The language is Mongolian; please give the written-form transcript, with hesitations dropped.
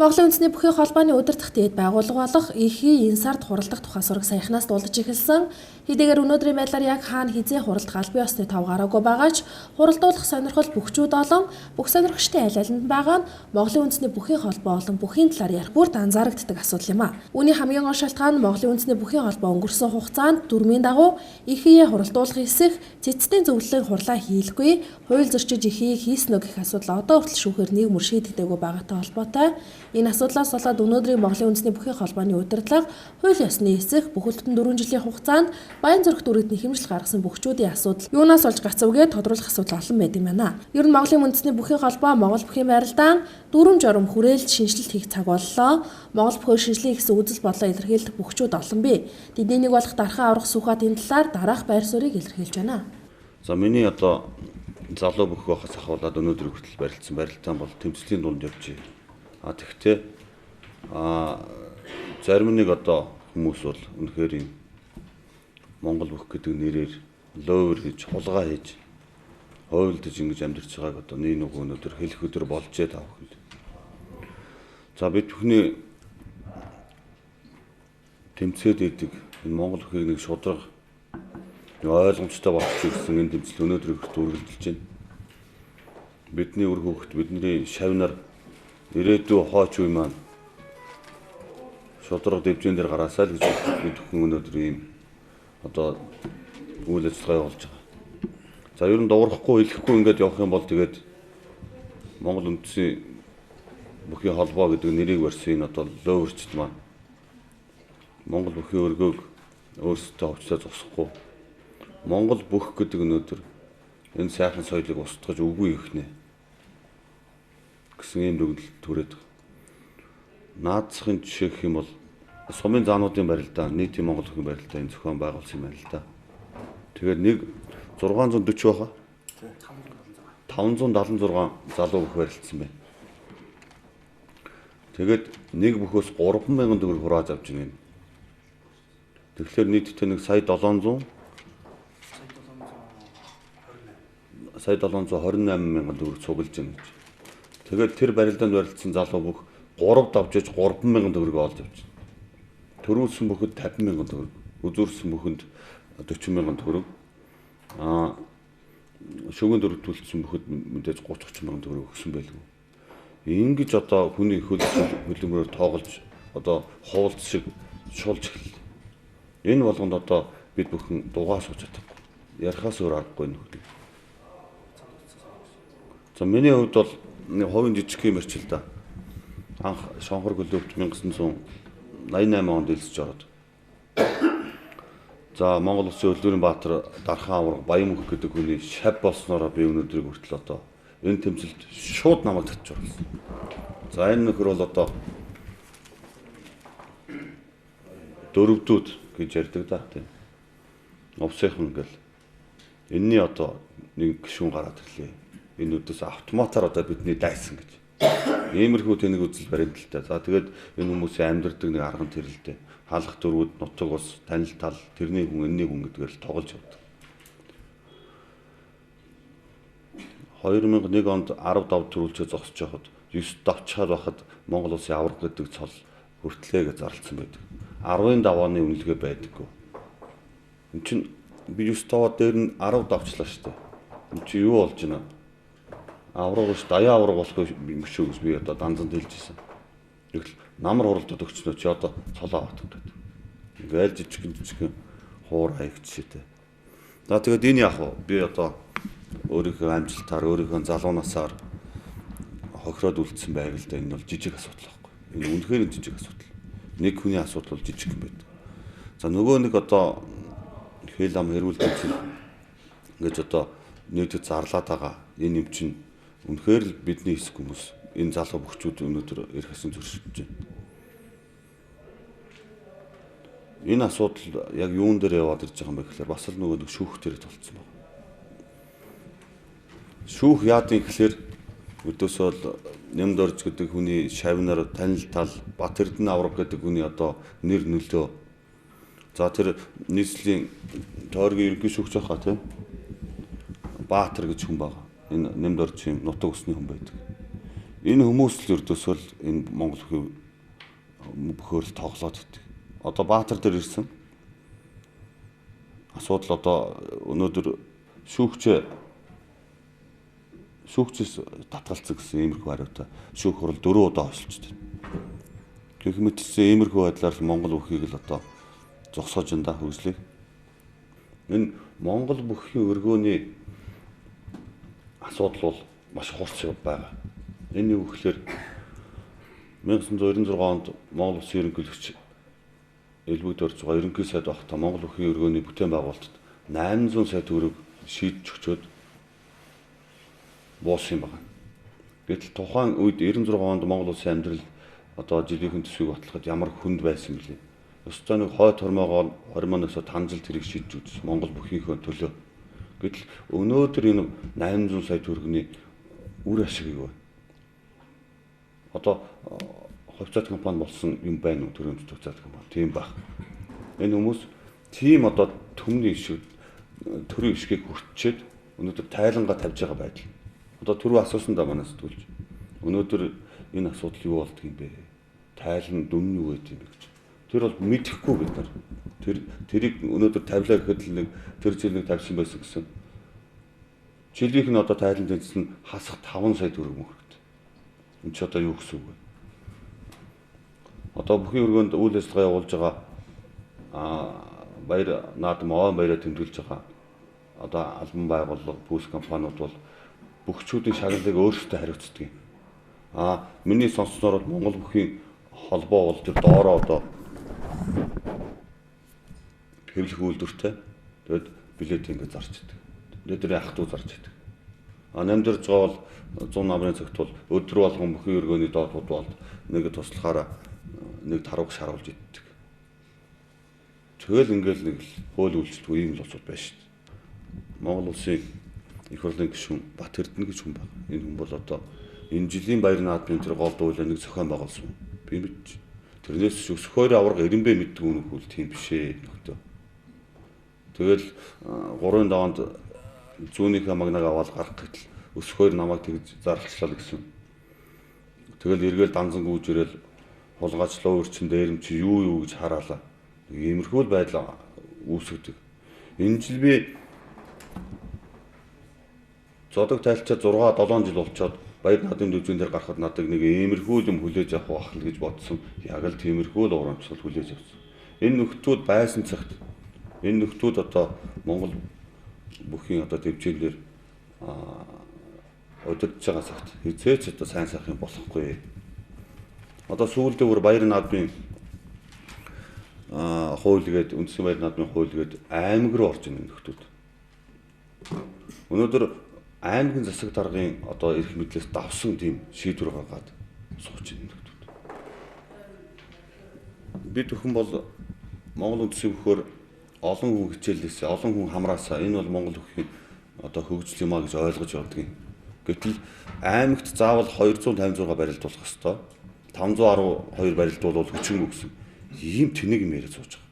Монголын үндэсний бүхий холбооны удирдах дээд байгууллага болох ИХИ энэ сард хуралдах тухай сураг саяхнаас дуулж эхэлсэн. Хэдийгээр өнөөдрийн байдлаар яг хаана хизээ хуралдах аль бие усны тав гараагүй байгаа ч хуралдуулах сонирхол бүгчүүд олон бүх сонирхчдын аль алинд байгаа нь Монголын үндэсний бүхий холбоо болон бүхийн талаар ярих бүрт анзаарагддаг асуудал юм а. Үүний хамгийн гол шалтгаан нь Монголын үндэсний бүхий холбоо өнгөрсөн хугацаанд дүрмийн дагуу ИХИ хуралдуулах эсэх цэцтийн зөвлөлийн хурлаа хийлгүй, хууль зөрчиж ИХИ хийсэн үү гэх асуудал одоо хүртэл шүүхээр нийгмөр шийдэгдээгүй байгаатай холбоотой. Энэ асуудлаас болоод өнөөдрийн Монголын үндэсний бүхий холбооны удирдлага, хууль ёсны эсэх бүх бүтэн 4 жилийн хугацаанд Баянзүрх дүүрэгтний хэмжил гаргасан бүгчүүдийн асуудал юунаас болж гацвгээ тодруулах асуудал олон байд юм байна. Ер нь Монголын үндэсний бүхий холбоо Монгол бүхийн байралдаан дүрм журам хүрээлж шинжилэлт хийх цаг боллоо. Монгол бүхий шинжилгээ гэсэн үзэл бодлоо илэрхийлэх бүгчүүд олон бий. Тэдний нэг болох Дархан аврах Сүхбаат энэ талаар дараах байр суурийг илэрхийлж байна. За миний одоо залуу бүх байхаас ахуулаад өнөөдөр хүртэл барилдсан барилдаан бол тэмцлийн дунд явж байна. Тэгэхдээ зарим нэг одоо хүмүүс бол үнэхээр юм Монгол бүх гэдэг нэрээр ловер хийж, хулгай хийж, хойволдож ингэж амьдарч байгааг одоо нэг өнөөдөр хэлэх өдөр болжээ тав хүнд. За бид бүхний тэмцээд идэг энэ Монгол бүхийг нэг шудраг ойлгомжтой болгочих гэсэн энэ тэмцэл өнөөдөр үргэлжилж байна. Бидний үр хөвгт бидний шавнаар ирээдүйн хооч үе маань шудраг дэвжэн дээр гараасаа л гэж бид бүхэн өнөөдөр ийм одоо үйл ажиллагаа явуулж байгаа. За ер нь дуурахгүй хэлэхгүй ингээд явах юм бол тэгээд Монгол үндэсний бүхий холбоо гэдэг нэрийг барьсан энэ одоо лөөвөрчд маань Монгол бүхий өргөөг өөрсдөө хувьцаа зогсохгүй Монгол бүх гэдэг өнөөдөр энэ сайхан соёлыг устгаж үгүй ихнэ гэсэн юм дүгнэлт төрөөд байгаа. Наадсахын жишээ гэх юм бол сумын заануудын барилдаан, нийтийн Монгол бүхий барилдаан энэ зохион байгуулсан юм байна л да. Тэгээд нэг 640 байхаа 576 залуу бүх барилдсан байна. Тэгээд нэг бүхөөс 3,000 төгрөг хурааж авч байна. Тэгэхээр нийтдээ нэг сая 728,000 төгрөг цуглаж байна гэж. Тэгээд тэр барилдаанд барилдсан залуу бүх 3 давжиж 3,000 төгрөг олж авч байна. Төрүүлсэн бүхэд 50,000 төгрөг, үзүүрсэн бүхэнд 40,000 төгрөг, шөгийн дөрвөлтүүлсэн бүхэд мэдээж 30,000 төгрөг өгсөн байлгүй. Ингэж одоо хүний хөлбөмбөрөөр тоглож одоо хуулц шиг шулж эхэллээ. Энэ болгонд одоо бид бүхэн дугаа сууж чадахгүй. Ярихаас өөр аргагүй нөхөд. За миний хувьд бол хувийн жижиг юм ярьч л да. Анх Шонхор гөлөвт 1988 онд элсэж ороод. За Монгол Улсын Өлгөрийн Баатар Дархан аврах Баянмөнх гэдэг хүний шав болсноороо би өнөөдрийг хүртэл одоо энэ тэмцэлд шууд намайг татж оруулсан. За энэ нөхөр бол одоо дөрөвдүүд гэж ярьдаг да тийм. Овсейхан гэл. Энэний одоо нэг гишүүн гараад ирлээ. Энэ үдээс автоматар одоо бидний дайсан гэж. Иймэрхүү тэнэг үзэл баримталтай. За тэгээд энэ хүмүүсийн амьдардаг нэг арга тэрэлтэй. Халах дөрвүүд, нутаг ус, танил тал, тэрний хүн, энэний хүн гэдгээр л тоглож явдаг. 2001 онд 10 дав төрүүлчээ зогсож явахад 9 давчаар байхад Монгол Улсын авраг гэдэг цол хүртлээ гэж зарлцсан байдаг. 10-ын давааны үнэлгээ байдаггүй. Энд чинь би 9 даваа дээр нь 10 давчлаа шүү дээ. Энд чи юу болж байна? Авраг ш даяа авраг болохгүй юм шүү гэж би одоо данзанд хэлж ирсэн. Тэгэл намар хуралдаад өгчнөө чи одоо цолоо аваад гэдэг. Ингээл жижиг хуур хаягч шитэй. За тэгээд энэ яг би одоо өөрийнхөө амжилтаар өөрийнхөө залуу насаар хохироод үлдсэн байг л да. Энэ бол жижиг асуудал байхгүй. Энэ үнэхээр жижиг асуудал. Нэг хүний асуудал бол жижиг юм байдаг. За нөгөө нэг одоо хэл ам хэрүүл тэмцэл ингэж одоо нийтэд зарлаад байгаа энэ юм чинь үнэхээр л бидний хэсэг хүмүүс энэ залуу бөхчүүд өнөөдөр ирэх хэсэг зөрчиж байна. Энэ асуудал яг юун дээр яваад ирж байгаа юм бэ гэхээр бас л нөгөө нэг шүүх дээр толцсон байна. Шүүх яад юм гэхээр өдөөсөө нэмд орж гэдэг хүний шавнаар танил тал Бат Эрдэнэ авраг гэдэг хүний одоо нэр нөлөө. За тэр нийслэлийн тойргийн ерөнхий шүүгч байгаа тийм Баатар гэж хүн байгаа. Энэ нэмд орж юм нутаг усны хүн байдаг. Энэ хүмүүс л өрдөөсөө л энэ Монгол бүхөөр л тоглоод идэг. Одоо Баатар дээр ирсэн асуудал одоо өнөөдөр шүүгчээс татгалцсан гэсэн иймэрхүү хариутай шүүх хурал 4 удаа хойшлж байна. Гэх мэтчлэн иймэрхүү байдлаар Монгол бүхийг л одоо зогсоож энэ хөгжлийг. Энэ Монгол бүхийн өргөөний асуудал бол маш хурц байгаа. Энэ юу гэхээр 1996 онд Монгол Улсын ерөнхийлөгч элбэгд орж байгаа ерөнхий сайд багтаа Монгол бүхийн өргөөний бүтээн байгуулалтад 800 сая төгрөг шийдэж өгчөөд буусан юм байна. Гэтэл тухайн үед 96 онд Монгол Улсын амьдрал одоо жилийнхэн төсвийг батлахад ямар хүнд байсан бэлээ. Өстой нэг хойд хормоогоор 20-оноос 5 жил тэрийг шийдэж үзсэн Монгол бүхийнхөө төлөө. Гэтэл өнөөдөр энэ 800 сая төгрөгийн үр ашиг юу вэ? Одоо хувьцаат компани болсон юм байна уу? Төрөмж хувьцаат компани тийм баг. Энэ хүмүүс тийм одоо төмний ишиг төрийн ишгийг хүртчихэд өнөөдөр тайлангаа тавьж байгаа байдал. Одоо түрүү асуусан да манаас түлж. Өнөөдөр энэ асуудал юу болдг юм бэ? Тайлан дүн юу гэдэг юм бэ гэж. Тэр бол мэдэхгүй бид нар. Тэрийг өнөөдөр тавилаа гэхэд л нэг тэр жил нэг тавьсан байсан гэсэн. Жилийнх нь одоо тайлан тэнцсэн хасах 5 сая төгрөг мөнгөтэй. Энд ч одоо юу гэсэн үг вэ? Одоо бүхийн өргөөнд үйл ажиллагаа явуулж байгаа баяр наадам оон баяраа тэмдэглэж байгаа одоо албан байгууллага бүс компаниуд бол бүгчүүдийн шагналыг өөрсдөө хариуцдаг юм. Миний сонссноор бол Монгол бүхийн холбоо бол тэр доороо одоо хэвлэх үйлдвэртэй. Тэгэд билет ингэ зарч идэг. Тэр ах トゥ зарж идэг. Намдэрж байгаа бол 100 намрын цагт бол өдөр болгон бүхийн өргөөний доотууд бол нэг туслахаараа нэг тарууг шаруулж иддэг. Тэгэл ингээл нэг хууль үйлчлэлгүй юм л болчиход байна шүү дээ. Монгол Улсын их хурлын гишүүн Бат Эрдэнэ гэж хүн байна. Энэ хүн бол одоо энэ жилийн баяр наадмын тэр гол дуулаа нэг зохион байгуулсан. Би мэдчих. Тэрнээс өсөхөөр аварга Эренбэ мэддэг үнэх үл тийм биш ээ нөхдөө. Тэгэл 3-ын даваанд зүүнийхээ магнаг аваад гарах гэтэл өсөхөөр намайг тэгж зарлчлаа гэсэн. Тэгэл эргээл данзан гүйж ирэл хулгайчлаа өрчин дээрм чи юу гэж хараалаа. Иймэрхүү байдал үүсгдэг. Энэ жил би зодог тайлчаа 6-7 жил болчоод баяр наадмын дүзүүн дээр гарахад надад нэг иймэрхүү юм хүлээж авах байх л гэж бодсон. Яг л тиймэрхүү л урамчил хүлээж авсан. Энэ нөхдүүд байсан цагт энэ нөхдүүд одоо Монгол бүхийн одоо дэвжээлээр удирдах байгаа цагт хизээч одоо сайн сайхан болохгүй. Одоо сүүлдээ бүр баяр наадмын хууль гээд үндсэн баяр наадмын хууль гээд аймаг руу орж ирнэ нөхдүүд. Өнөөдөр аймгийн засаг даргын одоо эрх мэдлээс давсан тийм шийдвэр гаргаад сууж ирнэ нөхдүүд. Бид бүхэн бол Монгол үндэсний бүхөр олон хүн хичээлээсээ олон хүн хамраасаа энэ бол Монгол бүхийн одоо хөгжил юмаа гэж ойлгож явдаг юм. Гэтэл аймагт заавал 256 барилд болох ёстой. 512 барилд бол хүчингүй гэсэн ийм тэнэг юм яриад сууж байгаа.